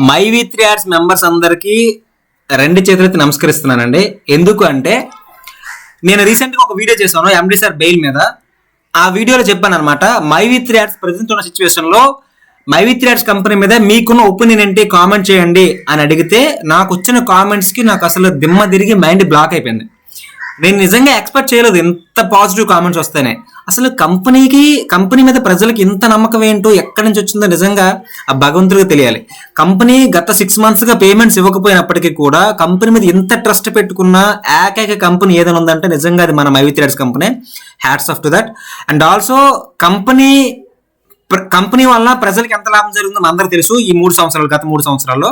My V three ads members అందరికీ రెండు చేతులెత్తి నమస్కరిస్తున్నానండి. ఎందుకు అంటే నేను రీసెంట్గా ఒక వీడియో చేశాను ఎండి సార్ బెయిల్ మీద. ఆ వీడియోలో చెప్పాను అనమాట, my V three ads present ఉన్న సిచ్యువేషన్లో my V three ads company మీద మీకున్న ఒపీనియన్ ఏంటి కామెంట్ చేయండి అని అడిగితే నాకు వచ్చిన కామెంట్స్కి నాకు అసలు దిమ్మ తిరిగి మైండ్ బ్లాక్ అయిపోయింది. నేను నిజంగా ఎక్స్పెక్ట్ చేయలేదు ఇంత పాజిటివ్ కామెంట్స్ వస్తేనే. అసలు కంపెనీ మీద ప్రజలకి ఇంత నమ్మకం ఏంటో ఎక్కడి నుంచి వచ్చిందో నిజంగా ఆ భగవంతుడికి తెలియాలి. కంపెనీ గత 6 months గా పేమెంట్స్ ఇవ్వకపోయినప్పటికీ కూడా కంపెనీ మీద ఇంత ట్రస్ట్ పెట్టుకున్న ఏకైక కంపెనీ ఏదైనా ఉందంటే నిజంగా అది మన my V three ads company. Hats off to that. And also company వల్ల ప్రజలకు ఎంత లాభం జరిగిందో అందరికీ తెలుసు ఈ గత 3 సంవత్సరాల్లో.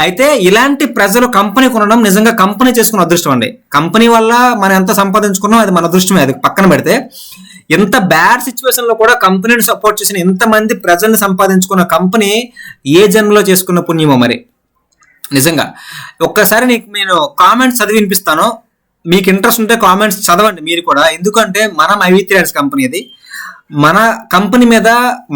అయితే ఇలాంటి ప్రజలు కంపెనీ కొనడం నిజంగా కంపెనీ చేసుకున్న అదృష్టం అండి. కంపెనీ వల్ల మనం ఎంత సంపాదించుకున్నాం అది మన అదృష్టమే. అది పక్కన పెడితే ఎంత బ్యాడ్ సిచ్యువేషన్ లో కూడా కంపెనీని సపోర్ట్ చేసిన ఎంతమంది ప్రజల్ని సంపాదించుకున్న కంపెనీ ఏ జన్మలో చేసుకున్న పుణ్యమో మరి. నిజంగా ఒక్కసారి నేను కామెంట్స్ చదివి వినిపిస్తాను. మీకు ఇంట్రెస్ట్ ఉంటే కామెంట్స్ చదవండి మీరు కూడా. ఎందుకంటే మన my V three ads company అది. మన కంపెనీ మీద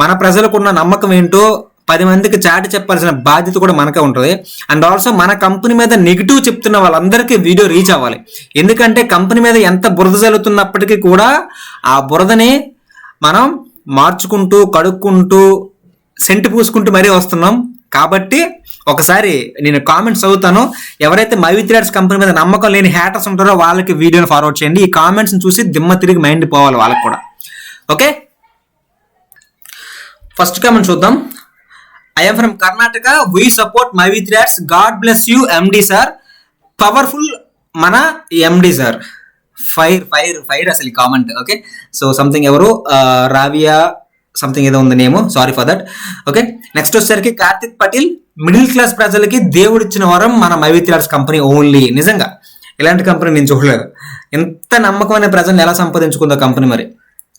మన ప్రజలకున్న నమ్మకం ఏంటో 10 మందికి చాటి చెప్పాల్సిన బాధ్యత కూడా మనకే ఉంటుంది. అండ్ ఆల్సో మన కంపెనీ మీద నెగిటివ్ చెప్తున్న వాళ్ళందరికీ వీడియో రీచ్ అవ్వాలి. ఎందుకంటే కంపెనీ మీద ఎంత బురద జల్లుతున్నప్పటికీ కూడా ఆ బురదని మనం మార్చుకుంటూ కడుక్కుంటూ సెంటు పూసుకుంటూ మరీ వస్తున్నాం. కాబట్టి ఒకసారి నేను కామెంట్స్ చదువుతాను. ఎవరైతే my V three ads company మీద నమ్మకం లేని హ్యాటర్స్ ఉంటారో వాళ్ళకి వీడియోని ఫార్వర్డ్ చేయండి. ఈ కామెంట్స్ని చూసి దిమ్మ తిరిగి మైండ్ పోవాలి వాళ్ళకి కూడా. ఓకే, ఫస్ట్ కామెంట్ చూద్దాం. I am from Karnataka. We support my V three ads. God bless you, MD sir. Powerful మన MD sir. ఫైర్ అసలు కామెంట్. ఓకే, సో సంథింగ్ ఎవరు రావియా సంథింగ్ ఏదో ఉంది name, sorry for that. Okay, next వచ్చేసరికి Karthik Patel. Middle class ప్రజలకి దేవుడు ఇచ్చిన వరం మన my V three ads company only. నిజంగా ఇలాంటి కంపెనీ నేను చూడలేదు. ఎంత నమ్మకమైన ప్రజల్ని ఎలా సంపాదించుకుందో కంపెనీ మరి.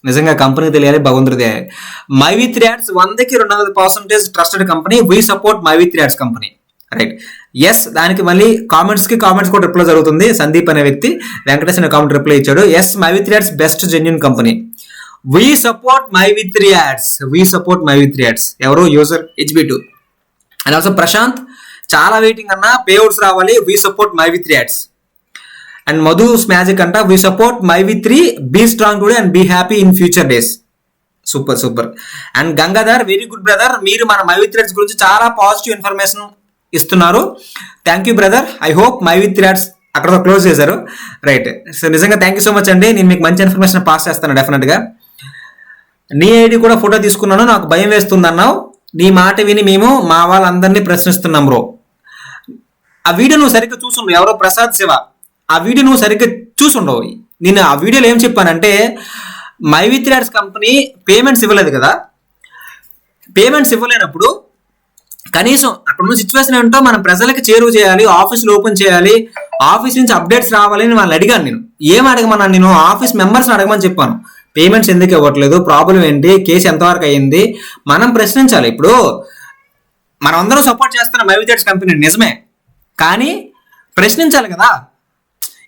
నిజంగా కంపెనీకి తెలియాలి, భగవంతుడి తెలియాలి. మై వి త్రీ యాడ్స్ 100కి 200% trusted company. We support my V three ads company. Right, yes. దానికి మళ్ళీ కామెంట్స్ కూడా రిప్లై జరుగుతుంది. సందీప్ అనే వ్యక్తి వెంకటేష్ అనే కామెంట్ రిప్లై ఇచ్చాడు. Yes, my V three ads best genuine company. We support my V three ads. ఎవరు user HB2. And also Prashant, చాలా వెయిటింగ్ అన్న, పేఅవుట్స్ రావాలి. We support my V three ads. And Madhu magic అంట, we support my V three. Be strong today and be happy in future days. Super. And Gangadhar, very good brother. మీరు మన my V three ads గురించి చాలా positive information ఇస్తున్నారు. Thank you brother. I hope my V three ads అక్కడతో close చేశారు. Right, so నిజంగా thank you so much అండి. నేను మీకు మంచి ఇన్ఫర్మేషన్ పాస్ చేస్తాను డెఫినెట్గా. నీ ఐడి కూడా ఫోటో తీసుకున్నాను, నాకు భయం వేస్తుంది అన్నావు. నీ మాట విని మేము మా వాళ్ళందరినీ ప్రశ్నిస్తున్నాం బ్రో. ఆ వీడియో నువ్వు సరిగ్గా చూసుండవు. ఎవరో ప్రసాద్ శివ, ఆ వీడియో నువ్వు సరిగ్గా చూసుండవు. నేను ఆ వీడియోలో ఏం చెప్పానంటే my V three ads company payments ఇవ్వలేదు కదా. పేమెంట్స్ ఇవ్వలేనప్పుడు కనీసం అక్కడ ఉన్న సిచ్యువేషన్ ఏంటో మనం ప్రజలకు చేరువ చేయాలి, ఆఫీసులు ఓపెన్ చేయాలి, ఆఫీస్ నుంచి అప్డేట్స్ రావాలని వాళ్ళని అడిగాను. నేను ఏం అడగమన్నాను, నేను ఆఫీస్ మెంబర్స్ని అడగమని చెప్పాను. పేమెంట్స్ ఎందుకు ఇవ్వట్లేదు, ప్రాబ్లం ఏంటి, కేసు ఎంతవరకు అయ్యింది, మనం ప్రశ్నించాలి. ఇప్పుడు మనం అందరం సపోర్ట్ చేస్తున్న my V three ads company నిజమే, కానీ ప్రశ్నించాలి కదా.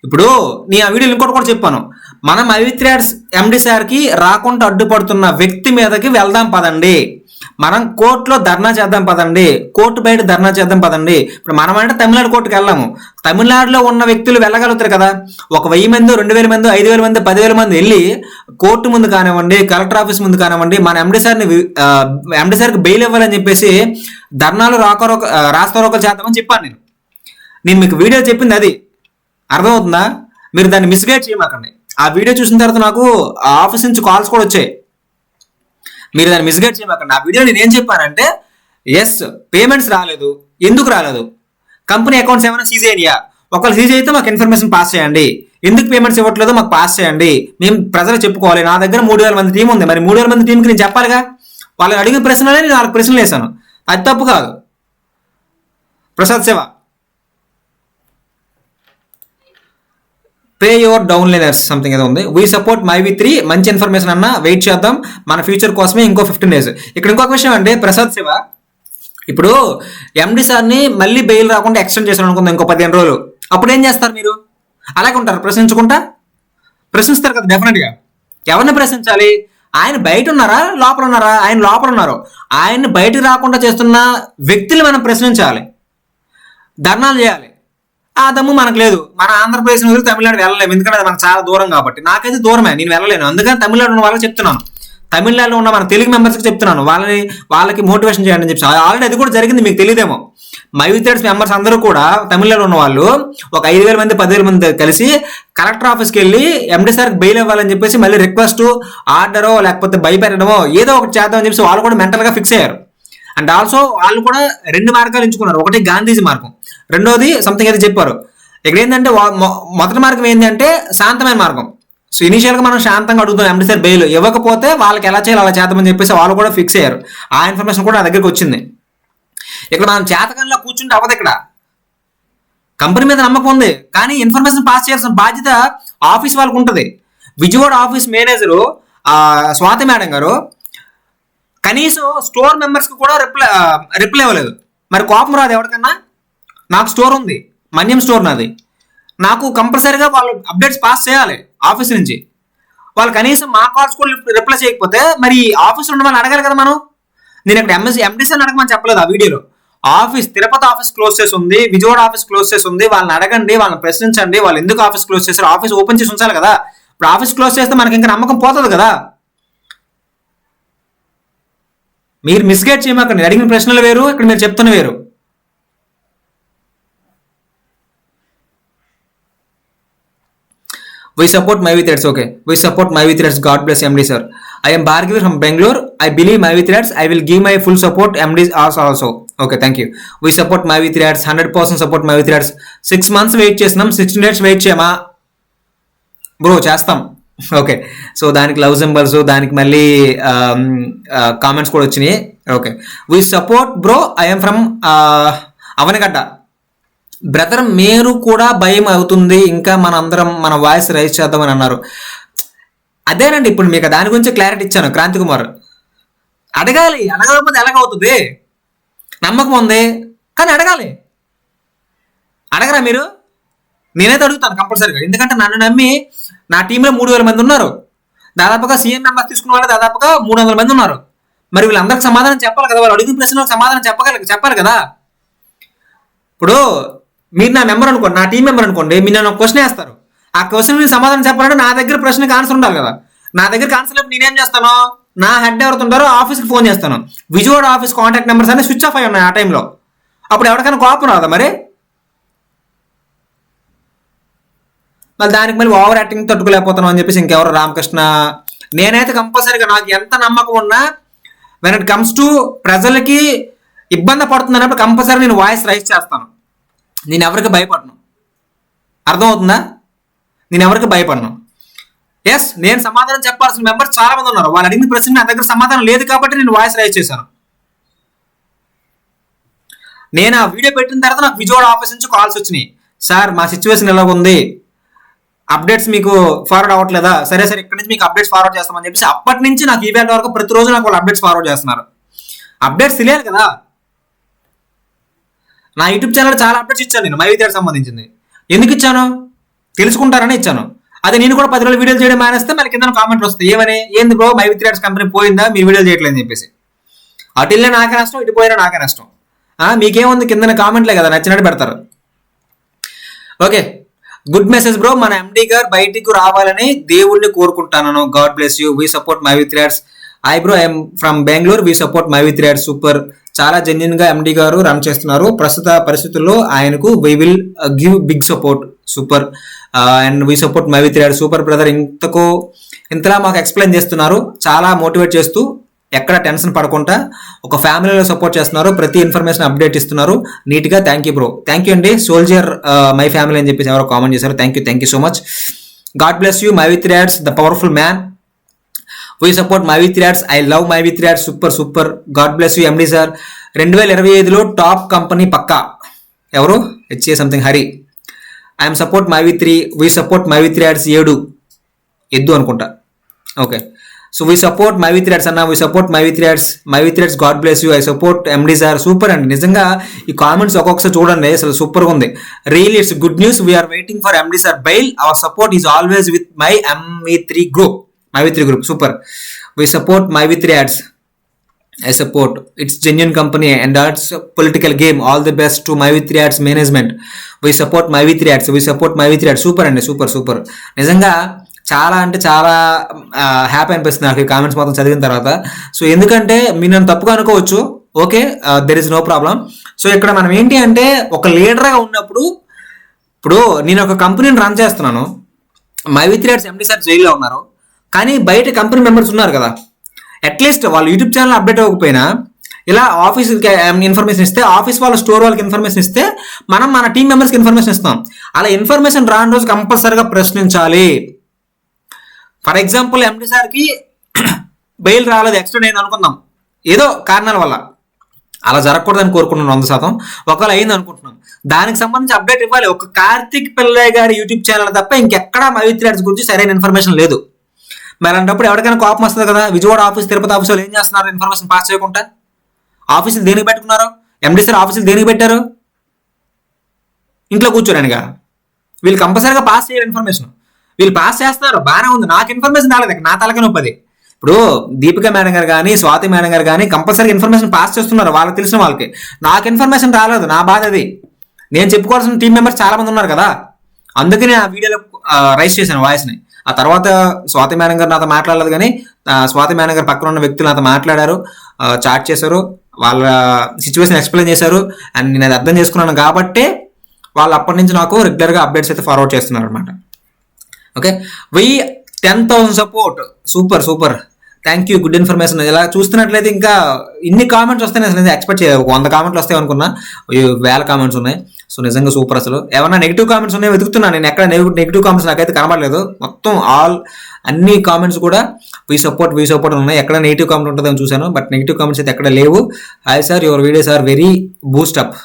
ఇప్పుడు నేను ఆ వీడియోలో ఇంకోటి కూడా చెప్పాను, మనం my V three ads MD సార్కి రాకుండా అడ్డుపడుతున్న వ్యక్తి మీదకి వెళ్దాం పదండి, మనం కోర్టులో ధర్నా చేద్దాం పదండి, కోర్టు బయట ధర్నా చేద్దాం పదండి. ఇప్పుడు మనం అంటే తమిళనాడు కోర్టుకు వెళ్ళాము. తమిళనాడులో ఉన్న వ్యక్తులు వెళ్ళగలుగుతారు కదా. 1000 మంది, 2000 మంది, 5000 మంది, 10,000 మంది వెళ్ళి కోర్టు ముందు కానివ్వండి, కలెక్టర్ ఆఫీస్ ముందు కానివ్వండి, మన ఎండి సార్కి బెయిల్ ఇవ్వాలని చెప్పేసి ధర్నాలు రాస్తారోకలు చేద్దామని చెప్పాను. నేను మీకు వీడియో చెప్పింది అది. అర్థమవుతుందా? మీరు దాన్ని మిస్గైడ్ చేయమాకండి. ఆ వీడియో చూసిన తర్వాత నాకు ఆఫీస్ నుంచి కాల్స్ కూడా వచ్చాయి. మీరు దాన్ని మిస్గైడ్ చేయమాకండి. ఆ వీడియో నేను ఏం చెప్పానంటే, ఎస్ పేమెంట్స్ రాలేదు, ఎందుకు రాలేదు, కంపెనీ అకౌంట్స్ ఏమైనా సీజ్ అయినాయా, ఒకవేళ సీజ్ అయితే మాకు ఇన్ఫర్మేషన్ పాస్ చేయండి, ఎందుకు పేమెంట్స్ ఇవ్వట్లేదో మాకు పాస్ చేయండి, మేము ప్రజలు చెప్పుకోవాలి. నా దగ్గర 3000 మంది టీం ఉంది, మరి 3000 మంది టీంకి నేను చెప్పాలిగా. వాళ్ళని అడిగిన ప్రశ్నలే నేను 4 ప్రశ్నలు వేశాను. అది తప్పు కాదు. ప్రసాద్ సేవ, పే యువర్ డౌన్లైనర్స్ సంథింగ్ ఏదో ఉంది. We support my V three. మంచి ఇన్ఫర్మేషన్ అన్న, వెయిట్ చేద్దాం, మన ఫ్యూచర్ కోసమే ఇంకో 15 days. ఇక్కడ ఇంకొక విషయం అంటే ప్రసాద్ శివ, ఇప్పుడు ఎండి సార్ని మళ్ళీ బెయిల్ రాకుండా ఎక్స్టెండ్ చేశారు అనుకుందాం ఇంకో 15 రోజులు. అప్పుడు ఏం చేస్తారు మీరు? అలాగే ఉంటారు ప్రశ్నించుకుంటా? ప్రశ్నిస్తారు కదా డెఫినెట్గా. ఎవరిని ప్రశ్నించాలి? ఆయన బయట ఉన్నారా లోపల ఉన్నారా? ఆయన లోపల ఉన్నారు. ఆయన్ని బయటకు రాకుండా చేస్తున్న వ్యక్తులు మనం ప్రశ్నించాలి, ధర్నాలు చేయాలి. ఆ దమ్ము మనకు లేదు. మన ఆంధ్రప్రదేశ్ నుంచి తమిళనాడు వెళ్ళలేము, ఎందుకంటే అది మనకు చాలా దూరం కాబట్టి. నాకైతే దూరమే, నేను వెళ్ళలేను. అందుకని తమిళనాడు ఉన్న వాళ్ళకి చెప్తున్నాను, తమిళనాడులో ఉన్న మన తెలుగు మెంబర్స్కి చెప్తున్నాను, వాళ్ళకి మోటివేషన్ చేయండి అని చెప్పి. ఆల్రెడీ అది కూడా జరిగింది, మీకు తెలియదేమో. మై విత్ థ్రెడ్స్ మెంబర్స్ అందరూ కూడా తమిళనాడు ఉన్న వాళ్ళు ఒక 5,000 మంది 10,000 మంది కలిసి కలెక్టర్ ఆఫీస్కి వెళ్ళి ఎండి సార్కి బెయిల్ ఇవ్వాలని చెప్పేసి మళ్ళీ రిక్వెస్ట్, ఆర్డరో లేకపోతే భయపెట్టడమో ఏదో ఒకటి చేద్దామని చెప్పేసి వాళ్ళు కూడా మెంటల్గా ఫిక్స్ అయ్యారు. అండ్ ఆల్సో వాళ్ళు కూడా 2 మార్గాలు ఎంచుకున్నారు. ఒకటి గాంధీజీ మార్గం, రెండోది సంథింగ్ అయితే చెప్పారు. ఇక్కడ ఏంటంటే మొదటి మార్గం ఏంటంటే శాంతమైన మార్గం. సో ఇనిషియల్గా మనం శాంతంగా అడుగుతాం ఎండి సార్ బెయిల్, ఇవ్వకపోతే వాళ్ళకి ఎలా చేయాలి అలా చేద్దామని చెప్పేసి వాళ్ళు కూడా ఫిక్స్ అయ్యారు. ఆ ఇన్ఫర్మేషన్ కూడా నా దగ్గరికి వచ్చింది. ఇక్కడ మనం చేతకంలో కూర్చుంటే అవ్వదు. ఇక్కడ కంపెనీ మీద నమ్మకం ఉంది, కానీ ఇన్ఫర్మేషన్ పాస్ చేయాల్సిన బాధ్యత ఆఫీస్ వాళ్ళకు ఉంటుంది. Vijayawada office manager Swathi madam గారు కనీసం స్టోర్ మెంబర్స్కి కూడా రిప్లై ఇవ్వలేదు. మరి కోపం రాదు ఎవరికన్నా? నాకు స్టోర్ ఉంది, మన్యం స్టోర్ నాది, నాకు కంపల్సరీగా వాళ్ళు అప్డేట్స్ పాస్ చేయాలి ఆఫీస్ నుంచి. వాళ్ళు కనీసం మా కాల్స్ కూడా రిప్లై చేయకపోతే మరి ఆఫీస్లో ఉన్న వాళ్ళని అడగాలి కదా మనం. నేను ఇక్కడ ఎండీసీ అడగమని చెప్పలేదు ఆ వీడియోలో. ఆఫీస్ తిరుపతి ఆఫీస్ క్లోజ్ చేసి ఉంది, విజయవాడ ఆఫీస్ క్లోజ్ చేసి ఉంది, వాళ్ళని అడగండి, వాళ్ళని ప్రశ్నించండి, వాళ్ళు ఎందుకు ఆఫీస్ క్లోజ్ చేశారు. ఆఫీస్ ఓపెన్ చేసి ఉంచాలి కదా. ఇప్పుడు ఆఫీస్ క్లోజ్ చేస్తే మనకి ఇంకా నమ్మకం పోతుంది కదా. మీరు మిస్గైడ్ చేయమాకండి, అడిగిన ప్రశ్నలు వేరు, ఇక్కడ మీరు చెప్తున్న వేరు. We support My with Threads. Okay, we support My with Threads. God bless MD sir. I am Bhargavi from Bangalore. I believe My with Threads. I will give my full support MD also. Okay, thank you. We support My with Threads. 100% support My with Threads. 6 months wait చేస్తున్నాం, 16 days wait చేయమా bro? చేస్తాం. Okay, so దానికి love symbols, దానికి మళ్ళీ comments కూడా వచ్చినాయి. Okay, we support bro. I'm from Avanigadda. Brother మీరు కూడా భయం అవుతుంది, ఇంకా మన అందరం మన వాయిస్ రైజ్ చేద్దామని అన్నారు. అదేనండి, ఇప్పుడు మీకు దాని గురించి క్లారిటీ ఇచ్చాను. క్రాంతి కుమార్ అడగాలి, అడగకపోతే ఎలాగవుతుంది? నమ్మకం ఉంది కానీ అడగాలి. అడగరా మీరు? నేనైతే అడుగుతాను కంపల్సరీగా, ఎందుకంటే నన్ను నమ్మి నా టీంలో 3,000 మంది ఉన్నారు. దాదాపుగా సీఎం మెంబర్ తీసుకున్న వాళ్ళు దాదాపుగా 300 మంది ఉన్నారు. మరి వీళ్ళందరికీ సమాధానం చెప్పాలి కదా, వాళ్ళు అడిగిన ప్రశ్నలకు సమాధానం చెప్పాలి కదా. ఇప్పుడు మీరు నా మెంబర్ అనుకోండి, నా టీం మెంబర్ అనుకోండి, మీరు నన్ను క్వశ్చన్ వేస్తారు. ఆ క్వశ్చన్ మీరు సమాధానం చెప్పాలంటే నా దగ్గర ప్రశ్నకి ఆన్సర్ ఉండాలి కదా. నా దగ్గర ఆన్సర్ లేకపోతే నేనేం చేస్తాను? నా హెడ్ ఎవరు ఉంటారో ఆఫీస్కి ఫోన్ చేస్తాను. విజయవాడ ఆఫీస్ కాంటాక్ట్ నెంబర్స్ అన్ని స్విచ్ ఆఫ్ అయి ఉన్నాయి ఆ టైంలో. అప్పుడు ఎవరికైనా కోపం రాదా మరి? మళ్ళీ దానికి మళ్ళీ ఓవర్ యాక్టింగ్ తట్టుకోలేకపోతున్నాం అని చెప్పేసి ఇంకెవరు రామకృష్ణ. నేనైతే కంపల్సరీగా నాకు ఎంత నమ్మకం ఉన్నా వెన్ ఇట్ కమ్స్ టు ప్రజలకి ఇబ్బంది పడుతుంది అన్నప్పుడు కంపల్సరీ నేను వాయిస్ రైజ్ చేస్తాను. నేను ఎవరికి భయపడను, అర్థమవుతుందా? నేను ఎవరికి భయపడను. ఎస్, నేను సమాధానం చెప్పాల్సిన మెంబర్స్ చాలా మంది ఉన్నారు. వాళ్ళు అడిగిన ప్రశ్న నా దగ్గర సమాధానం లేదు కాబట్టి నేను వాయిస్ రైజ్ చేశాను. నేను ఆ వీడియో పెట్టిన తర్వాత నాకు విజయవాడ ఆఫీస్ నుంచి కాల్స్ వచ్చినాయి. సార్ మా సిచ్యువేషన్ ఎలా ఉంది, అప్డేట్స్ మీకు ఫార్వర్డ్ అవ్వట్లేదా? సరే ఇక్కడ నుంచి మీకు అప్డేట్స్ ఫార్వర్డ్ చేస్తామని చెప్పేసి అప్పటి నుంచి నాకు ఈవెంట్ వరకు ప్రతిరోజు నాకు వాళ్ళు అప్డేట్స్ ఫార్వర్డ్ చేస్తున్నారు. అప్డేట్స్ తెలియాలి కదా. నా యూట్యూబ్ ఛానల్ చాలా అప్డేట్స్ ఇచ్చాను నేను మైవిత్యానికి సంబంధించింది. ఎందుకు ఇచ్చాను? తెలుసుకుంటారని ఇచ్చాను. అదే నేను కూడా 10 రోజులు వీడియోలు చేయడం మానేస్తే మళ్ళీ కింద కామెంట్లు వస్తాయి, ఏమని, ఏంది బ్రో మైవిత్యాడ్స్ కంపెనీ పోయిందా, మీరు వీడియోలు చేయట్లేదని చెప్పేసి. అటు వెళ్ళినా నాకే నష్టం, ఇటు పోయినా నాకే నష్టం. మీకేముంది, కింద కామెంట్లే కదా, నచ్చినట్టు పెడతారు. Okay, good message bro. మన ఎండి గారు బయటికి రావాలని దేవుణ్ణి కోరుకుంటాను. God bless you. We support my V three ads. Hi bro, I'm from Bengaluru. We support my V three ads. Super, చాలా జెన్యున్ గా ఎండి గారు రన్ చేస్తున్నారు. ప్రస్తుత పరిస్థితుల్లో ఆయనకు we will give big support. Super, and we support my V three ads. Super brother, ఇంతలా మాకు ఎక్స్ప్లెయిన్ చేస్తున్నారు, చాలా మోటివేట్ చేస్తూ ఎక్కడ టెన్షన్ పడకుండా ఒక ఫ్యామిలీలో సపోర్ట్ చేస్తున్నారు, ప్రతి ఇన్ఫర్మేషన్ అప్డేట్ ఇస్తున్నారు నీట్గా. Thank you bro, thank you అండి. సోల్జర్ మై ఫ్యామిలీ అని చెప్పేసి ఎవరో కామెంట్ చేశారు. Thank you so much. God bless you my V three ads, the powerful man. We support my V three ads. I love my V three ads. Super. God bless you MD sir. 2025లో top company పక్కా. ఎవరు? H A something Hari. I'm support మైవి3. We support my V three ads. 7 ఎద్దు అనుకుంటా. Okay, so we support my V three ads అన్న. We support my V three ads. God bless you. I support MD sir. Super అండి, నిజంగా ఈ కామెంట్స్ ఒక్కొక్కసారి చూడండి, అసలు సూపర్గా ఉంది. Really it's good news. We are waiting for MD sir bail. Our support is always with my MV3 group. మైవి3 group. Super. We support My V3 ads. I support. It's genuine company and that's a political game. All the best to My V3 ads management. We support My V3 ads. We support My V3 ads. Super అండి, super super. నిజంగా చాలా అంటే చాలా happy అనిపిస్తుంది నాకు ఈ comments మొత్తం చదివిన తర్వాత. సో ఎందుకంటే మీరు నన్ను తప్పుగా అనుకోవచ్చు, okay, there is no problem. So ఇక్కడ మనం ఏంటి అంటే ఒక లీడర్గా ఉన్నప్పుడు, ఇప్పుడు నేను ఒక కంపెనీని రన్ చేస్తున్నాను, my V3 ads MD sir జైల్లో ఉన్నారు, కానీ బయట కంపెనీ మెంబర్స్ ఉన్నారు కదా, అట్లీస్ట్ వాళ్ళు యూట్యూబ్ ఛానల్ అప్డేట్ అవ్వకపోయినా ఇలా ఆఫీస్కి ఇన్ఫర్మేషన్ ఇస్తే, ఆఫీస్ వాళ్ళ స్టోర్ వాళ్ళకి ఇన్ఫర్మేషన్ ఇస్తే మనం మన టీం మెంబర్స్కి ఇన్ఫర్మేషన్ ఇస్తాం. అలా ఇన్ఫర్మేషన్ రాని రోజు కంపల్సరీగా ప్రశ్నించాలి. ఫర్ ఎగ్జాంపుల్ ఎండి సార్కి బెయిల్ రాలేదు, ఎక్స్టెండ్ అయింది అనుకుందాం ఏదో కారణాల వల్ల, అలా జరగకూడదని కోరుకుంటున్నాం 100%. ఒకవేళ అయింది అనుకుంటున్నాం, దానికి సంబంధించి అప్డేట్ ఇవ్వాలి. ఒక కార్తిక్ పిల్లయ్య గారి యూట్యూబ్ ఛానల్ తప్ప ఇంకెక్కడా మై V3 ads గురించి సరైన ఇన్ఫర్మేషన్ లేదు. మరి అలాంటప్పుడు ఎవరికైనా కోపం వస్తుంది కదా. విజయవాడ ఆఫీస్, తిరుపతి ఆఫీస్ వాళ్ళు ఏం చేస్తున్నారు ఇన్ఫర్మేషన్ పాస్ చేయకుండా? ఆఫీసులు దేనికి పెట్టుకున్నారు? ఎండి సార్ ఆఫీసులు దేనికి పెట్టారు? ఇంట్లో కూర్చోరానిగా. వీళ్ళు కంపల్సరీగా పాస్ చేయాలి ఇన్ఫర్మేషన్. వీళ్ళు పాస్ చేస్తున్నారు, బాగానే ఉంది, నాకు ఇన్ఫర్మేషన్ రాలేదు, నా తలకి నొప్పది. ఇప్పుడు దీపిక మేడం గారు కానీ స్వాతి మేడం గారు కానీ కంపల్సరీగా ఇన్ఫర్మేషన్ పాస్ చేస్తున్నారు వాళ్ళకి తెలిసిన వాళ్ళకి. నాకు ఇన్ఫర్మేషన్ రాలేదు, నా బాధ అది. నేను చెప్పుకోవాల్సిన టీం మెంబర్స్ చాలా మంది ఉన్నారు కదా, అందుకే నేను ఆ వీడియోలో రైస్ చేశాను వాయిస్ని. ఆ తర్వాత స్వాతి మేడం గారు నాతో మాట్లాడలేదు, కానీ స్వాతి మేడం గారు పక్కన ఉన్న వ్యక్తులు నాతో మాట్లాడారు, చాట్ చేశారు, వాళ్ళ సిచ్యువేషన్ ఎక్స్ప్లెయిన్ చేశారు, అండ్ నేను అది అర్థం చేసుకున్నాను కాబట్టి వాళ్ళు అప్పటి నుంచి నాకు రెగ్యులర్గా అప్డేట్స్ అయితే ఫార్వర్డ్ చేస్తున్నారు అనమాట. Okay, 10,000 support, super super, thank you, good information. ఇలా చూస్తున్నట్లయితే ఇంకా ఇన్ని కామెంట్స్ వస్తాయి, అసలు ఎక్స్పెక్ట్ చేయలేదు. 100 కామెంట్లు వస్తాయి అనుకున్నా, 1000 కామెంట్స్ ఉన్నాయి. సో నిజంగా సూపర్. అసలు ఏమన్నా నెగిటివ్ కామెంట్స్ ఉన్నాయో వెతుకుతున్నాను నేను, ఎక్కడ నెగిటివ్ కామెంట్స్ నాకైతే కనబడలేదు. మొత్తం అన్ని కామెంట్స్ కూడా వీ సపోర్ట్ ఉన్నాయి. ఎక్కడ నెగిటివ్ కామెంట్ ఉంటుందని చూశాను, బట్ నెగిటివ్ కామెంట్స్ అయితే ఎక్కడ లేవు. Hi sir, your videos are very boost up.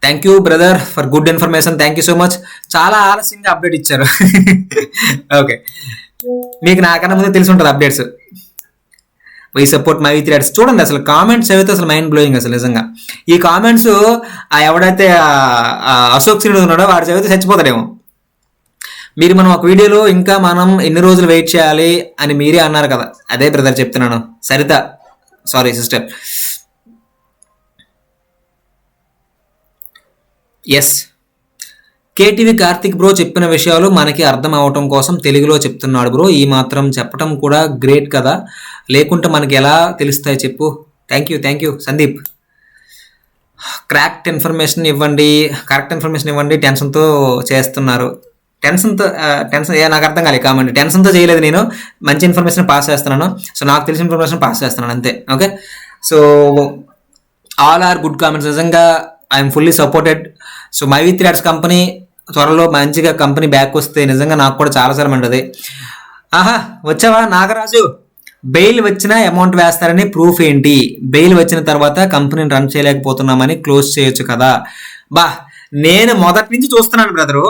Thank you brother for good information. Thank you so much. చాలా ఆలస్యంగా అప్డేట్ ఇచ్చారు. ఓకే, మీకు నాకన్నా ముందే తెలిసి ఉంటుంది updates. Why support my V3 ads. చూడండి అసలు కామెంట్స్ అయితే అసలు మైండ్ బ్లోయింగ్. అసలు నిజంగా ఈ కామెంట్స్ ఎవడైతే అశోక్ శ్రీనివాస్ ఉన్నాడో వాడు చదివితే చచ్చిపోతాడేమో. మనం ఒక వీడియోలో ఇంకా మనం ఎన్ని రోజులు వెయిట్ చేయాలి అని మీరే అన్నారు కదా, అదే బ్రదర్ చెప్తున్నాను. Saritha, sorry sister. Yes, KTV Karthik bro చెప్పిన విషయాలు మనకి అర్థం అవటం కోసం తెలుగులో చెప్తున్నాడు బ్రో. ఈ మాత్రం చెప్పటం కూడా గ్రేట్ కదా, లేకుంటే మనకి ఎలా తెలుస్తాయి చెప్పు. Thank you Sandeep. Correct information ఇవ్వండి, టెన్షన్తో చేస్తున్నారు. టెన్షన్ నాకు అర్థం కాలేదు కామెంట్. టెన్షన్తో చేయలేదు, నేను మంచి ఇన్ఫర్మేషన్ పాస్ చేస్తున్నాను. సో నాకు తెలిసిన ఇన్ఫర్మేషన్ పాస్ చేస్తున్నాను అంతే. Okay, so all are good comments. నిజంగా I'm fully supported. So my V3 ads company త్వరలో మంచిగా కంపెనీ బ్యాక్ వస్తే నిజంగా నాకు కూడా చాలాసార్లు ఉంటుంది. ఆహా, వచ్చావా నాగరాజు? బెయిల్ వచ్చిన అమౌంట్ వేస్తారని ప్రూఫ్ ఏంటి? బెయిల్ వచ్చిన తర్వాత కంపెనీని రన్ చేయలేకపోతున్నామని క్లోజ్ చేయొచ్చు కదా. నేను మొదటి నుంచి చూస్తున్నాను బ్రదరు,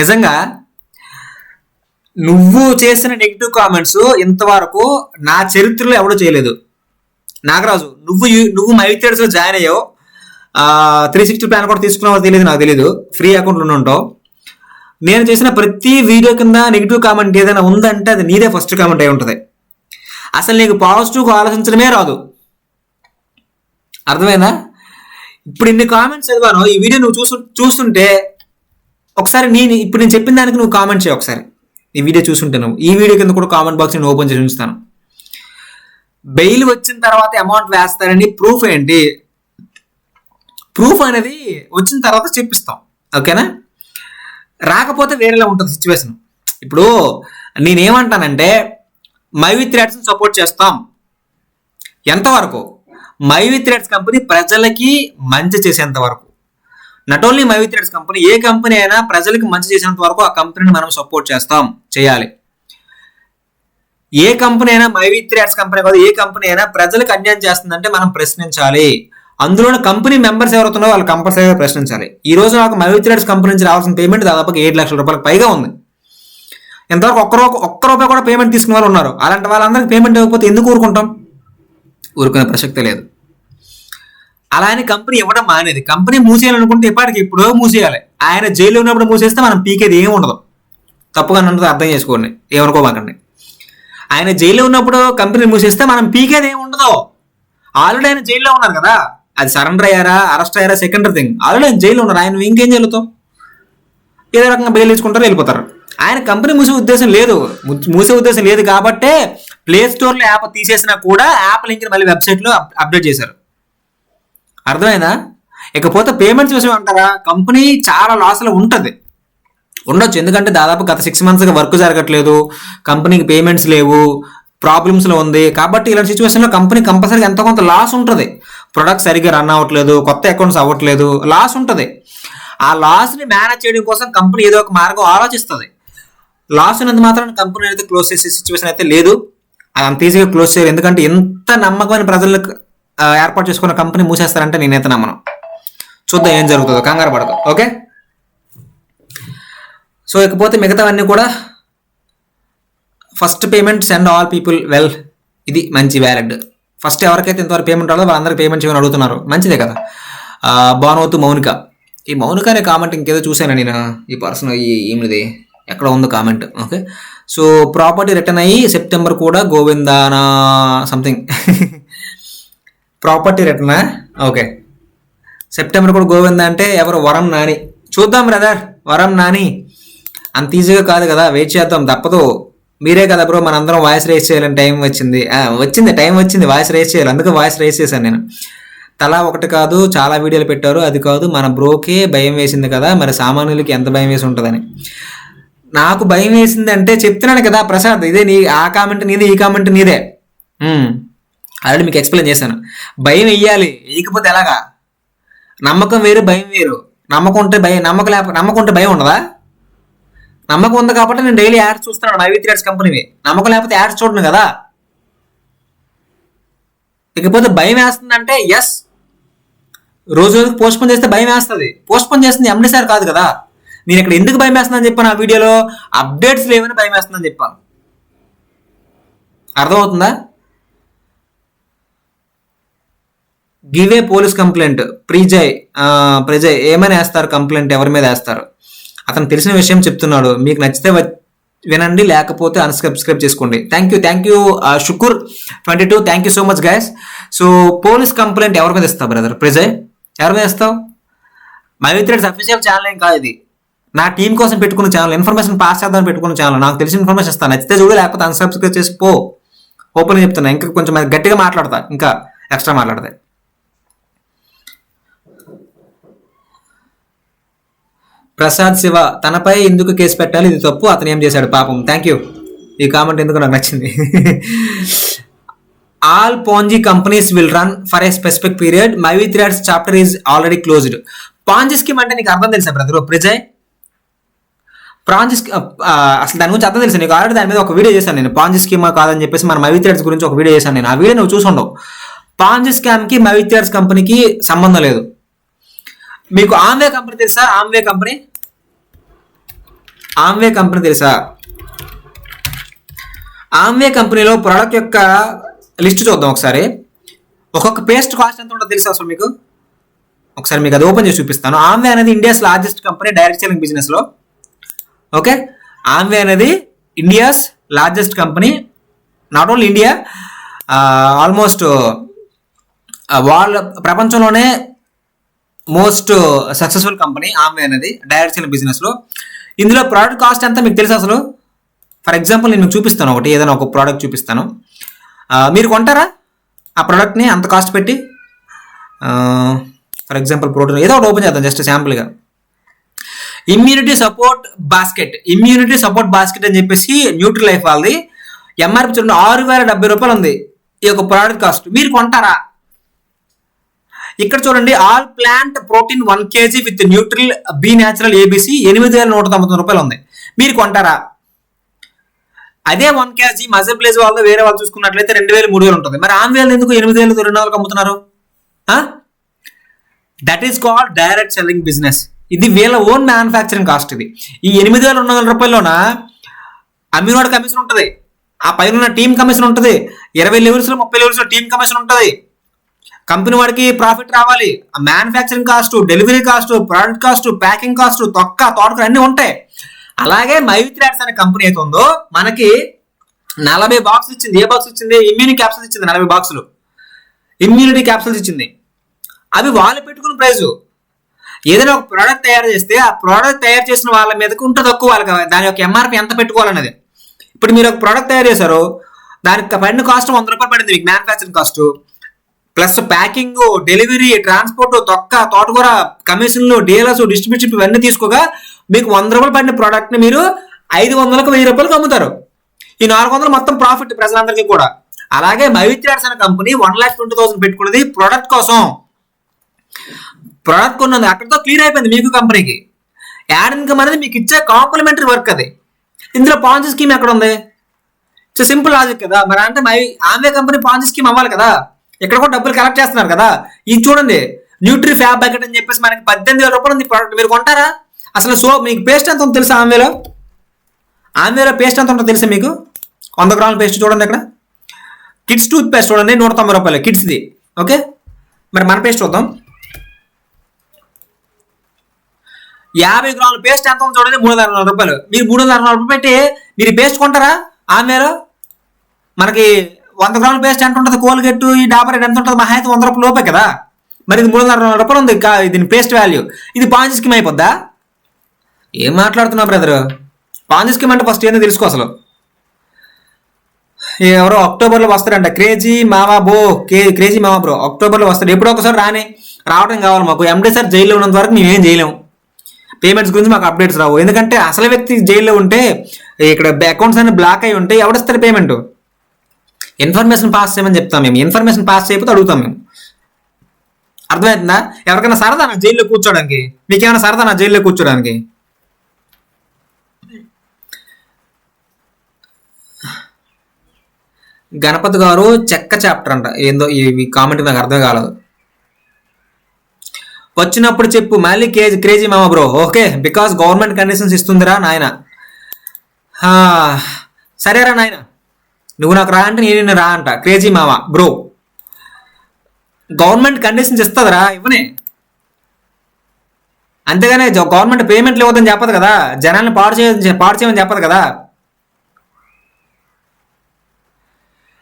నిజంగా నువ్వు చేసిన నెగిటివ్ కామెంట్స్ ఇంతవరకు నా చరిత్రలో ఎవడో చేయలేదు. నాగరాజు, నువ్వు మై V3 ads లో జాయిన్ అయ్యావు, 360 ప్లాన్ కూడా తీసుకున్నావో తెలియదు, నాకు తెలీదు. ఫ్రీ అకౌంట్లో ఉంటావు. నేను చేసిన ప్రతి వీడియో కింద నెగిటివ్ కామెంట్ ఏదైనా ఉందంటే అది నీదే ఫస్ట్ కామెంట్ అయి ఉంటుంది. అసలు నీకు పాజిటివ్గా ఆలోచించడమే రాదు, అర్థమైందా? ఇప్పుడు ఇన్ని కామెంట్స్ చదివాను, ఈ వీడియో నువ్వు చూస్తుంటే ఒకసారి ఇప్పుడు నేను చెప్పిన దానికి నువ్వు కామెంట్ చేయి. ఒకసారి ఈ వీడియో చూస్తుంటే నువ్వు ఈ వీడియో కింద కూడా కామెంట్ బాక్స్ నేను ఓపెన్ చేసి ఉంచుతాను. బెయిల్ వచ్చిన తర్వాత అమౌంట్ వేస్తారని ప్రూఫ్ ఏంటి? ప్రూఫ్ అనేది వచ్చిన తర్వాత చెప్పిస్తాం, ఓకేనా? రాకపోతే వేరేలా ఉంటుంది సిచ్యువేషన్. ఇప్పుడు నేనేమంటానంటే మై V3 ads సపోర్ట్ చేస్తాం. ఎంతవరకు? మై V3 ads కంపెనీ ప్రజలకి మంచి చేసేంత వరకు. Not only my V3 ads company, A company అయినా ప్రజలకి మంచి చేసేంత వరకు ఆ కంపెనీని మనం సపోర్ట్ చేయాలి. ఏ కంపెనీ అయినా, మై V3 ads కంపెనీ కాదు, ఏ కంపెనీ అయినా ప్రజలకు అన్యాయం చేస్తుందంటే మనం ప్రశ్నించాలి. అందులోనే కంపెనీ మెంబర్స్ ఎవరుతున్నారో వాళ్ళు కంపల్సరీగా ప్రశ్నించాలి. ఈ రోజు నాకు మై V3 ads కంపెనీ నుంచి రావాల్సిన పేమెంట్ దాదాపుగా 7 లక్షల రూపాయలకు పైగా ఉంది. ఎంతవరకు ఒక్క రూపాయి కూడా పేమెంట్ తీసుకునే వాళ్ళు ఉన్నారు. అలాంటి వాళ్ళందరికీ పేమెంట్ ఇవ్వకపోతే ఎందుకు ఊరుకుంటాం? ఊరుకునే ప్రసక్తే లేదు. అలా అని కంపెనీ ఇవ్వడం మానేది. కంపెనీ మూసేయాలనుకుంటే ఇప్పటికి ఎప్పుడో మూసేయాలి. ఆయన జైల్లో ఉన్నప్పుడు మూసేస్తే మనం పీకేది ఏమి ఉండదు. తప్పుగా నన్ను అర్థం చేసుకోండి, ఏమనుకోమాకండి. ఆయన జైల్లో ఉన్నప్పుడు కంపెనీ మూసేస్తే మనం పీకేది ఏమి ఉండదు. ఆల్రెడీ ఆయన జైల్లో ఉన్నారు కదా, అది సరెండర్ అయ్యారా అరెస్ట్ అయ్యారా సెకండరీ థింగ్. ఆల్రెడీ ఆయన జైల్లో ఉన్నారు, ఆయన ఇంకేం జైలుతావు, ఏదో రకంగా బెయిల్ ఇచ్చుకుంటారు వెళ్ళిపోతారు. ఆయన కంపెనీ మూసే ఉద్దేశం లేదు, కాబట్టే ప్లే స్టోర్లో యాప్ తీసేసినా కూడా యాప్ లింక్ మళ్ళీ వెబ్సైట్లో అప్డేట్ చేశారు. అర్థమైందా? ఇకపోతే పేమెంట్స్ విషయం అంటారా, కంపెనీ చాలా లాస్లో ఉండొచ్చు. ఎందుకంటే దాదాపు గత 6 monthsగా వర్క్ జరగట్లేదు, కంపెనీకి పేమెంట్స్ లేవు, ప్రాబ్లమ్స్లో ఉంది. కాబట్టి ఇలాంటి సిచ్యువేషన్లో కంపెనీ కంపల్సరీగా ఎంతో కొంత లాస్ ఉంటుంది. ప్రొడక్ట్ సరిగ్గా రన్ అవ్వట్లేదు, కొత్త అకౌంట్స్ అవ్వట్లేదు, లాస్ ఉంటుంది. ఆ లాస్ని మేనేజ్ చేయడం కోసం కంపెనీ ఏదో ఒక మార్గం ఆలోచిస్తుంది. లాస్ ఉన్నంత మాత్రం కంపెనీ అయితే క్లోజ్ చేసే సిచ్యువేషన్ అయితే లేదు, అది అంత ఈజీగా క్లోజ్ చేయరు. ఎందుకంటే ఎంత నమ్మకమైన ప్రజలకు ఏర్పాటు చేసుకున్న కంపెనీ మూసేస్తారంటే నేనైతే నమ్మను. చూద్దాం ఏం జరుగుతుందో, కంగారు పడదు. ఓకే, సో ఇకపోతే మిగతావన్నీ కూడా first payment send all people well, ఇది మంచి వ్యాలిడ్. ఫస్ట్ ఎవరికైతే ఇంతవరకు పేమెంట్ రాదో వాళ్ళందరికీ పేమెంట్ చేయమని అడుగుతున్నారు, మంచిదే కదా. బానోతు మౌనిక, ఈ మౌనిక అనే కామెంట్ ఇంకేదో చూశాను నేను, ఈ పర్సన్ ఏమిది ఎక్కడ ఉందో comment. Okay, so property return అయ్యి సెప్టెంబర్ కూడా గోవిందానా సంథింగ్ ప్రాపర్టీ రిటర్నా. ఓకే, సెప్టెంబర్ కూడా గోవింద అంటే ఎవరు, వరం నాని. చూద్దాం బ్రదర్, వరం నాని అంత ఈజీగా కాదు కదా, వెయిట్ చేద్దాం, తప్పదు. మీరే కదా బ్రో మనందరం వాయిస్ రేస్ చేయాలని టైం టైం వచ్చింది వాయిస్ రేస్ చేయాలి, అందుకే వాయిస్ రేస్ చేశాను నేను. తలా ఒకటి కాదు చాలా వీడియోలు పెట్టారు, అది కాదు మన బ్రోకే భయం వేసింది కదా, మరి సామాన్యులకి ఎంత భయం వేసి ఉంటుందని. నాకు భయం వేసింది అంటే చెప్తున్నాను కదా ప్రసాద్, ఇదే ఆ కామెంట్ నీదే, ఈ కామెంట్ నీదే. ఆల్రెడీ మీకు ఎక్స్ప్లెయిన్ చేశాను. భయం వెయ్యాలి, వేయకపోతే ఎలాగా? నమ్మకం వేరు, భయం వేరు. నమ్మకం ఉంటే భయం ఉండదా? నమ్మకం ఉంది కాబట్టి నేను డైలీ యాడ్స్ చూస్తున్నాను, మైవీ థ్రెడ్స్ కంపెనీవి. నమ్మకం లేకపోతే యాడ్స్ చూడను కదా. ఇకపోతే భయం వేస్తుందంటే ఎస్, రోజు రోజుకి పోస్ట్పోన్ చేస్తే భయం వేస్తుంది. పోస్ట్పోన్ చేస్తుంది ఎండి సార్ కాదు కదా. నేను ఇక్కడ ఎందుకు భయం వేస్తుందని చెప్పాను ఆ వీడియోలో, అప్డేట్స్ లేవని భయం వేస్తుందని చెప్పాను. అర్థమవుతుందా? గివే పోలీస్ కంప్లైంట్, ప్రజయ్ ఏమైనా వేస్తారు కంప్లైంట్, ఎవరి మీద వేస్తారు? అతను తెలిసిన విషయం చెప్తున్నాడు, మీకు నచ్చితే వినండి, లేకపోతే అన్సబ్స్క్రైబ్ చేసుకోండి. Thank you Shukur 22, thank you so much guys. So police complaint ఎవరి మీద ఇస్తావు బ్రదర్? ప్రజయ్ ఎవరి మీద ఇస్తావు? మైవీ థ్రెడ్స్ అఫీషియల్ ఛానల్ ఏం కాదు ఇది, నా టీం కోసం పెట్టుకున్న ఛానల్, ఇన్ఫర్మేషన్ పాస్ చేద్దామని పెట్టుకున్న ఛానల్. నాకు తెలిసిన ఇన్ఫర్మేషన్ ఇస్తాను, నచ్చితే చూడు, లేకపోతే అన్సబ్స్క్రైబ్ చేసి పో. ఓపెన్ చెప్తున్నా, ఇంకా కొంచెం గట్టిగా మాట్లాడతా, ఇంకా ఎక్స్ట్రా మాట్లాడతా. ప్రసాద్ శివ, తనపై ఎందుకు కేసు పెట్టాలి, ఇది తప్పు, అతను ఏం చేశాడు పాపం. థ్యాంక్ యూ, ఈ కామెంట్ ఎందుకు నాకు నచ్చింది. All Ponzi companies will run for a specific period, my V threads chapter is already closed. Ponzi scheme అంటే నీకు అర్థం తెలుసా బ్రదర్ ప్రజయ్? పాంజీ అసలు దాని గురించి అర్థం తెలుసా నీకు? ఆల్రెడీ దాని మీద ఒక వీడియో చేశాను నేను, పాంజీ స్కీమా కాదని చెప్పేసి మన మైవీ థ్రెడ్స్ గురించి ఒక వీడియో చేశాను నేను. ఆ వీడియో నువ్వు చూసుండవు. పాంజీ స్కామ్ కి మైవీ థ్రెడ్స్ కంపెనీకి సంబంధం లేదు. మీకు ఆమ్వే కంపెనీ తెలుసా? ఆమ్వే కంపెనీ తెలుసా? ఆమ్వే కంపెనీలో ప్రోడక్ట్ యొక్క లిస్ట్ చూద్దాం ఒకసారి. ఒక్కొక్క పేస్ట్ కాస్ట్ ఎంత ఉంటుందో తెలుసా అసలు మీకు? ఒకసారి మీకు అది ఓపెన్ చేసి చూపిస్తాను. ఆమ్వే అనేది India's largest company direct selling business లో. ఓకే, ఆమ్వే అనేది India's largest company, not only India, almost వాళ్ళ ప్రపంచంలోనే మోస్ట్ సక్సెస్ఫుల్ కంపెనీ ఆమ్వే అనేది డైరెక్ట్ సెల్లింగ్ బిజినెస్ లో. ఇందులో ప్రోడక్ట్ కాస్ట్ ఎంత మీకు తెలుసా అసలు? ఫర్ ఎగ్జాంపుల్ నేను మీకు చూపిస్తాను, ఏదైనా ఒక ప్రోడక్ట్ చూపిస్తాను, మీరు కొంటారా ఆ ప్రోడక్ట్ని అంత కాస్ట్ పెట్టి? ఫర్ ఎగ్జాంపుల్ ప్రోటీన్ ఏదో ఒకటి ఓపెన్ చేద్దాం జస్ట్ శాంపుల్గా. ఇమ్యూనిటీ సపోర్ట్ బాస్కెట్ అని చెప్పేసి న్యూట్రీ లైఫ్ వాళ్ళది ఎంఆర్పి చూడండి 6,070 రూపాయలు ఉంది ఈ యొక్క ప్రోడక్ట్ కాస్ట్. మీరు కొంటారా? ఇక్కడ చూడండి, all plant protein 1 kg with Nutrilite B natural ABC 8,199 రూపాయలు ఉంది. మీరు కొంటారా? అదే 1 kg మజర్ ప్లేస్ వాళ్ళు వేరే వాళ్ళు చూసుకున్నట్లయితే 2,000-3,000 ఉంటుంది. మరి ఆమ్వేలు ఎందుకు 8,240 అమ్ముతున్నారు? That is called direct selling business. ఇది వీళ్ళ ఓన్ మ్యానుఫ్యాక్చరింగ్ కాస్ట్. ఇది ఈ 8,200 రూపాయల్లోన అమ్మినోడ్ కమిషన్ ఉంటుంది, ఆ పైన టీమ్ కమిషన్ ఉంటుంది, 20 లెవెల్స్ లో 30 లెవెల్స్ లో టీమ్ కమిషన్ ఉంటుంది. కంపెనీ వాడికి ప్రాఫిట్ రావాలి, manufacturing cost, delivery cost, product cost, packing cost, తోటకూర అన్ని ఉంటాయి. అలాగే మైవీ థ్రెడ్స్ అనే కంపెనీ అయితే ఉందో మనకి 40 బాక్స్ ఇచ్చింది. ఏ బాక్స్ ఇచ్చింది? ఇమ్యూనిటీ క్యాప్సూల్స్ ఇచ్చింది. 40 బాక్సులు ఇమ్యూనిటీ క్యాప్సూల్స్ ఇచ్చింది. అవి వాళ్ళు పెట్టుకున్న ప్రైజు. ఏదైనా ఒక ప్రోడక్ట్ తయారు చేస్తే ఆ ప్రోడక్ట్ తయారు చేసిన వాళ్ళ మీదకి ఉంటుంది తక్కువ, వాళ్ళకి దాని యొక్క ఎంఆర్పి ఎంత పెట్టుకోవాలన్నది. ఇప్పుడు మీరు ఒక ప్రోడక్ట్ తయారు చేశారు, దానికి పడిన కాస్ట్ 100 రూపాయలు పడింది మీకు manufacturing cost, plus packing, delivery, transport, తోటకూర, కమిషన్లు, డీలర్స్, డిస్ట్రిబ్యూషన్ ఇవన్నీ తీసుకోగా మీకు 100 రూపాయలు పడిన ప్రోడక్ట్ని మీరు 500కు 1000 రూపాయలకు అమ్ముతారు. ఈ 400 మొత్తం ప్రాఫిట్ ప్రజలందరికీ కూడా. అలాగే మైవిత్రాడ్స్ అనే కంపెనీ 1,20,000 పెట్టుకున్నది ప్రోడక్ట్ కోసం. ప్రోడక్ట్ కొన్నది అక్కడితో క్లియర్ అయిపోయింది మీకు కంపెనీకి. యాడ్ ఇన్కమ్ అనేది మీకు ఇచ్చే కాంప్లిమెంటరీ వర్క్ అది. ఇందులో పాలసీ స్కీమ్ ఎక్కడ ఉంది? ఇట్స్ సింపుల్ లాజిక్ కదా. మరి అంటే ఆమె కంపెనీ పాలసీ స్కీమ్ అవ్వాలి కదా, ఇక్కడ కూడా డబ్బులు కలెక్ట్ చేస్తున్నారు కదా. ఇది చూడండి, న్యూట్రీ ఫ్యాబ్ బకెట్ అని చెప్పేసి మనకి 18,000 రూపాయలు ఉంది ప్రోడక్ట్. మీరు కొంటారా? అసలు మీకు పేస్ట్ ఎంత ఉందో తెలుసా? ఆమెలో పేస్ట్ ఎంత ఉంటుందో తెలుసా మీకు? 100 గ్రాముల పేస్ట్ చూడండి అక్కడ. కిడ్స్ టూత్ పేస్ట్ చూడండి 190 రూపాయలు కిడ్స్ది. ఓకే, మరి మన పేస్ట్ చూద్దాం. 50 గ్రాముల పేస్ట్ ఎంత ఉందో చూడండి, 340 రూపాయలు. మీరు 340 రూపాయలు పెట్టి మీరు పేస్ట్ కొంటారా? ఆమెలో మనకి 100 గ్రాముల పేస్ట్ ఎంత ఉంటుంది? కోల్గేట్, ఈ డాబర్ ఎంత ఉంటుంది? మహా అయితే 100 రూపాయలు లోపే కదా. మరి ఇది 340 రూపాయలు ఉంది దీని పేస్ట్ వాల్యూ. ఇది పాంజీ స్కీమ్ అయిపోద్దా? ఏం మాట్లాడుతున్నా బ్రదర్? పాంజీ స్కీమ్ అంటే ఫస్ట్ ఏందో తెలుసుకో అసలు. ఎవరో అక్టోబర్లో వస్తారంట క్రేజీ మామా క్రేజీ మామా బ్రో అక్టోబర్లో వస్తారు. ఎప్పుడో ఒకసారి రావడం కావాలి మాకు. ఎండి సార్ జైల్లో ఉన్నంత వరకు మేమేం చేయలేము. పేమెంట్స్ గురించి మాకు అప్డేట్స్ రావు. ఎందుకంటే అసలు వ్యక్తి జైల్లో ఉంటే, ఇక్కడ అకౌంట్స్ అన్ని బ్లాక్ అయి ఉంటే ఎవరిస్తారు పేమెంట్? ఇన్ఫర్మేషన్ పాస్ చేయమని చెప్తాం మేము. ఇన్ఫర్మేషన్ పాస్ చేయకపోతే అడుగుతాం మేము. అర్థమవుతుందా? ఎవరికైనా సరదా నా జైల్లో కూర్చోడానికి? మీకేమైనా సరదా నా జైల్లో కూర్చోడానికి? గణపతి గారు చెక్క చాప్టర్ అంట. ఏందో ఈ కామెంట్ నాకు అర్థం కాలేదు. వచ్చినప్పుడు చెప్పు మళ్ళీ క్రేజీ మామ bro. Okay, because government conditions ఇస్తుందిరా నాయన. సరేరా నాయన, నువ్వు నాకు రా అంటే నేను రా అంట. క్రేజీ మామ బ్రో, గవర్నమెంట్ కండిషన్స్ ఇస్తుందిరా, ఇవ్వనే. అంతేగానే గవర్నమెంట్ పేమెంట్లు ఇవ్వదని చెప్పదు కదా, జనాన్ని పాడు చేయమని చెప్పదు కదా.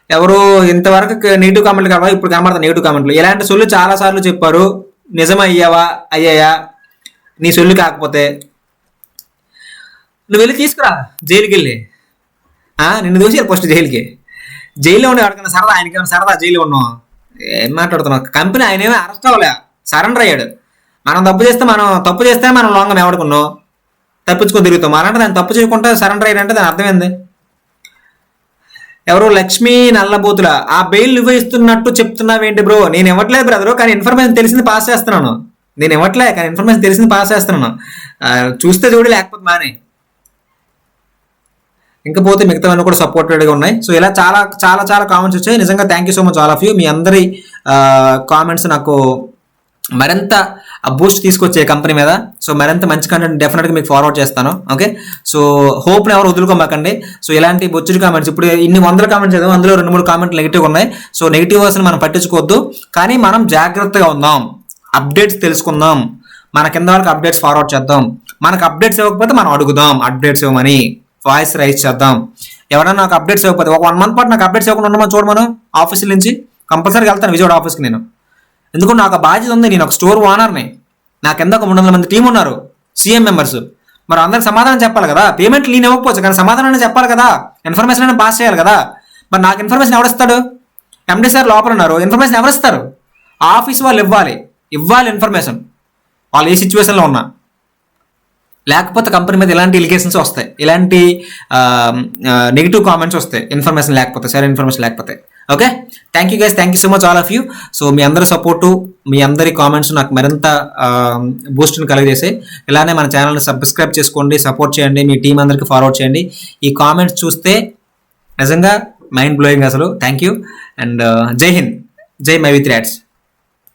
ఎవరు ఇంతవరకు నెగిటివ్ కామెంట్లు కావాలి, ఇప్పుడు కనబడతాయి నెగిటివ్ కామెంట్లు. ఇలాంటి సొల్లు చాలా సార్లు చెప్పారు. అయ్యాయా నీ సొల్లు కాకపోతే నువ్వు వెళ్ళి తీసుకురా జైలుకి వెళ్ళి. నిన్ను చూసారు ఫస్ట్ జైల్లో ఉండే వాడికన్నా సరదా, ఆయనకేమైనా సరదా జైల్లో ఉన్నాం. ఏం మాట్లాడుతున్నావు? కంపెనీ ఆయన ఏమీ అరెస్ట్ అవ్వలే, సరెండర్ అయ్యాడు. మనం తప్పు చేస్తే మనం లాంగ్ ఎవడుకున్నాం, తప్పించుకొని తిరుగుతాం. అలాంటి దాన్ని తప్పు చేయకుండా సరెండర్ అయ్యాడంటే దాని అర్థమైంది. ఎవరో లక్ష్మీ నల్లబోతుల ఆ బెయిల్ నువ్వు ఇస్తున్నట్టు చెప్తున్నావేంటి బ్రో? నేను ఇవ్వట్లేదు బ్రదరు, కానీ ఇన్ఫర్మేషన్ తెలిసింది పాస్ చేస్తున్నాను. నేను ఇవ్వట్లే, కానీ ఇన్ఫర్మేషన్ తెలిసింది పాస్ చేస్తున్నాను. చూస్తే చూడు, లేకపోతే మానే. ఇంకా పోతే మిగతావన్నీ కూడా సపోర్టెడ్గా ఉన్నాయి. సో ఇలా చాలా చాలా చాలా కామెంట్స్ వచ్చాయి. నిజంగా thank you so much all of you. మీ అందరి కామెంట్స్ నాకు మరింత బూస్ట్ తీసుకొచ్చే కంపెనీ మీద. సో మరింత మంచి కంటెంట్ డెఫినెట్గా మీకు ఫార్వర్డ్ చేస్తాను. ఓకే, సో హోప్ని ఎవరు వదులుకోమాకండి. సో ఇలాంటి బొచ్చుడు కామెంట్స్, ఇప్పుడు ఇన్ని 100 కామెంట్స్ చదివాం, అందులో 2-3 కామెంట్లు నెగిటివ్ ఉన్నాయి. సో నెగిటివ్ వర్స్ని మనం పట్టించుకోవద్దు, కానీ మనం జాగ్రత్తగా ఉందాం, అప్డేట్స్ తెలుసుకుందాం, మన కింద వాళ్ళకి అప్డేట్స్ ఫార్వర్డ్ చేద్దాం. మనకు అప్డేట్స్ ఇవ్వకపోతే మనం అడుగుదాం, అప్డేట్స్ ఇవ్వమని వాయిస్ రైజ్ చేద్దాం. ఎవరైనా నాకు అప్డేట్స్ ఇవ్వకపోతే ఒక 1 month పాటు నాకు అప్డేట్స్ ఇవ్వకుండా ఉండమని చూడమను. ఆఫీస్ నుంచి కంపల్సరీగా వెళ్తాను విజయవాడ ఆఫీస్కి. నేను ఎందుకు, నాకు బాధ్యత ఉంది. నేను ఒక స్టోర్ ఓనర్ని, నాకు కింద ఒక 300 మంది టీం ఉన్నారు, సీఎం మెంబర్స్. మరి అందరికి సమాధానం చెప్పాలి కదా. పేమెంట్ నేను ఇవ్వకపోవచ్చు, కానీ సమాధానం చెప్పాలి కదా, ఇన్ఫర్మేషన్ అయినా పాస్ చేయాలి కదా. మరి నాకు ఇన్ఫర్మేషన్ ఎవరిస్తాడు? ఎండి సార్ లోపల ఉన్నారు, ఇన్ఫర్మేషన్ ఎవరిస్తారు? ఆఫీస్ వాళ్ళు ఇవ్వాలి ఇన్ఫర్మేషన్, వాళ్ళు ఏ సిచ్యువేషన్లో ఉన్నా. లేకపోతే కంపెనీ మీద ఇలాంటి ఎలిగేషన్స్ వస్తాయి, ఇలాంటి నెగిటివ్ కామెంట్స్ వస్తాయి, ఇన్ఫర్మేషన్ లేకపోతే, సరే ఇన్ఫర్మేషన్ లేకపోతే. Okay, thank you guys, thank you so much all of you. So మీ అందరి సపోర్టు, మీ అందరి కామెంట్స్ నాకు మరింత బూస్ట్ని కలిగజేసాయి. ఇలానే మన ఛానల్ని సబ్స్క్రైబ్ చేసుకోండి, సపోర్ట్ చేయండి, మీ టీం అందరికి ఫార్వర్డ్ చేయండి. ఈ కామెంట్స్ చూస్తే నిజంగా మైండ్ బ్లోయింగ్ అసలు. థ్యాంక్ యూ అండ్ జై హింద్, జై మైవిత్రాడ్స్.